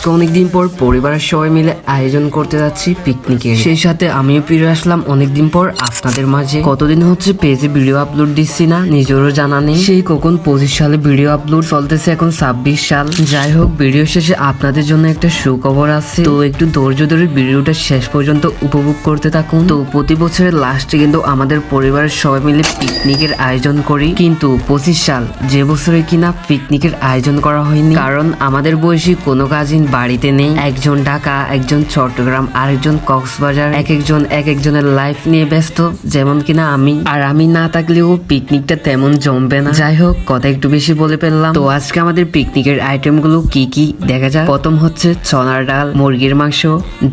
আজকে অনেকদিন পর পরিবারের সবাই মিলে আয়োজন করতে যাচ্ছি পিকনিকের। সেই সাথে আমিও ফিরে আসলাম অনেকদিন পর আপনাদের মাঝে। কতদিন হচ্ছে পেজে ভিডিও আপলোড দিচ্ছি না, নিজেরও জানা নেই। সেই কখন 25 সালে ভিডিও আপলোড চলতেছে, এখন 26 সাল। যাই হোক, ভিডিও শেষে আপনাদের জন্য একটা সুখবর আছে, তো একটু ধৈর্য ধরে ভিডিওটা শেষ পর্যন্ত উপভোগ করতে থাকুন। তো প্রতি বছরের লাস্টে কিন্তু আমাদের পরিবারের সবাই মিলে পিকনিকের আয়োজন করি, কিন্তু 25 সাল যে বছরে কিনা পিকনিকের আয়োজন করা হয়নি, কারণ আমাদের বয়সী কোনো কাজিন বাড়িতে নেই। একজন ঢাকা, একজন চট্টগ্রাম, আরেকজন কক্সবাজার, এক একজনের লাইফ নিয়ে ব্যস্ত, যেমন কিনা আমি। আর আমি না থাকলেও পিকনিকটা তেমন জমবে না। যাই হোক, কথা একটু বেশি বলে ফেললাম। তো আজকে আমাদের পিকনিকের আইটেম গুলো কি কি দেখা যায়। প্রথম হচ্ছে চনার ডাল, মুরগির মাংস,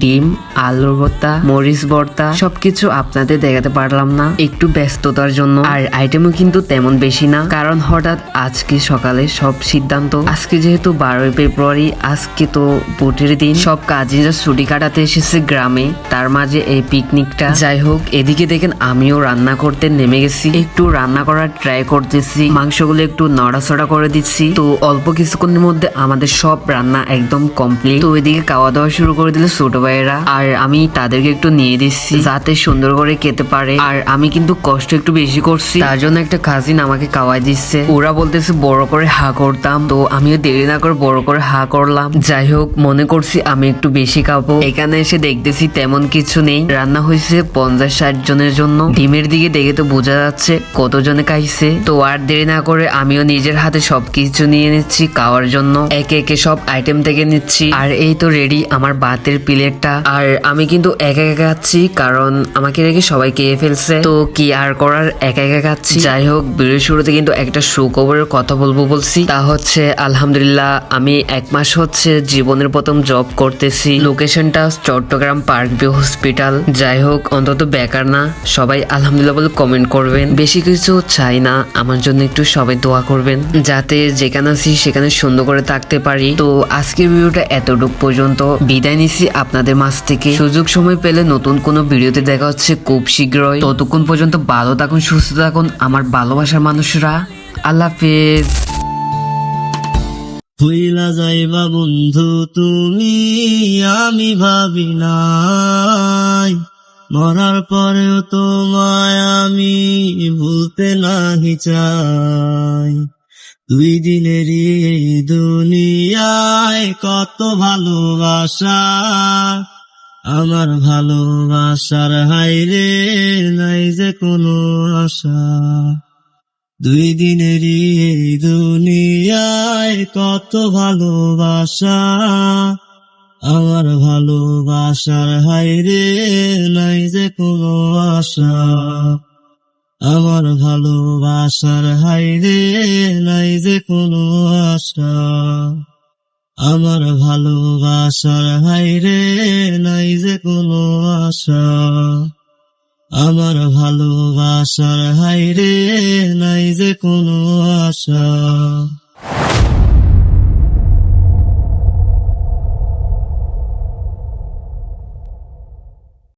ডিম, আলুর ভর্তা, মরিচ ভর্তা। সবকিছু আপনাদের দেখাতে পারলাম না একটু ব্যস্ততার জন্য। আর আইটেমও কিন্তু তেমন বেশি না, কারণ হঠাৎ আজকে সকালে সব সিদ্ধান্ত। আজকে যেহেতু 12 ফেব্রুয়ারি, আজকে তো ভোটের দিন, সব কাজিনরা ছুটি কাটাতে এসেছে গ্রামে, তার মাঝে এই পিকনিকটা। যাই হোক, এদিকে দেখেন আমিও রান্না করতে নেমে গেছি, একটু রান্না করার ট্রাই করতেছি, মাংসগুলো একটু নড়াচড়া করে দিচ্ছি। তো অল্প কিছুক্ষণের মধ্যে আমাদের সব রান্না একদম কমপ্লিট। তো এদিকে খাওয়া দাওয়া শুরু করে দিল ছোট ভাইয়েরা, আর আমি তাদেরকে একটু নিয়ে দিচ্ছি যাতে সুন্দর করে খেতে পারে। আর আমি কিন্তু কষ্ট একটু বেশি করছি, তার জন্য একটা কাজিন আমাকে খাওয়াই দিচ্ছে। ওরা বলতেছে বড় করে হা করতাম, তো আমিও দেরি না করে বড় করে হা করলাম। যাই হোক, মনে করছি আমি একটু বেশি খাবো। এখানে এসে দেখতেছি তেমন কিছু নেই, রান্না হয়েছে 50-60 জনের জন্য। ডিমের দিকে দেখে তো বোঝা যাচ্ছে কতজনে খাইছে। তো আর দেরি না করে আমিও নিজের হাতে সবকিছু নিয়ে নিচ্ছি খাওয়ার জন্য, একে একে সব আইটেম থেকে নিচ্ছি। আর এই তো রেডি আমার ভাতের প্লেটটা। আর আমি কিন্তু একা একা খাচ্ছি, কারণ আমাকে রেখে সবাই খেয়ে ফেলছে, তো কি আর করার, একা একা খাচ্ছি। যাই হোক, ভিডিও শুরুতে কিন্তু একটা সুখবরের কথা বলছি, তা হচ্ছে আলহামদুলিল্লাহ আমি 1 মাস হচ্ছে জীবনের প্রথম জব করতেছি। লোকেশনটা চট্টগ্রাম পার্ক ভিউ হসপিটাল। যাই হোক, অন্তত বেকার না। সবাই আলহামদুলিল্লাহ বলে কমেন্ট করবেন, বেশি কিছু চাই না, আমার জন্য একটু সবাই দোয়া করবেন যাতে যেখানে আছি সেখানে সুন্দর করে থাকতে পারি। তো আজকের ভিডিওটা এতটুকু পর্যন্ত, বিদায় নিছি আপনাদের মাঝ থেকে। সুযোগ সময় পেলে নতুন কোনো ভিডিওতে দেখা হচ্ছে খুব শীঘ্রই। ততক্ষণ পর্যন্ত ভালো থাকুন, সুস্থ থাকুন আমার ভালোবাসার মানুষরা। আল্লাহ হাফেজ। হইলা যাইবা বন্ধু তুমি, আমি ভাবি নাই মরার পরেও তোমায় আমি ভুলতে নাহি চাই। 2 দিনেরই এই দুনিয়ায় কত ভালোবাসা, আমার ভালোবাসার হাইরে নাই যে কোনো আশা। 2 দিনেরই এই দুনিয়ায় কত ভালোবাসা, আমার ভালোবাসার হাইরে নাই যে কোনো আশা। আমার ভালোবাসার হাইরে নাই যে কোনো আশা, আমার ভালোবাসার হাইরে নাই যে কোনো আশা, আমার ভালোবাসার হাইরে নাই যে কোনো আশা।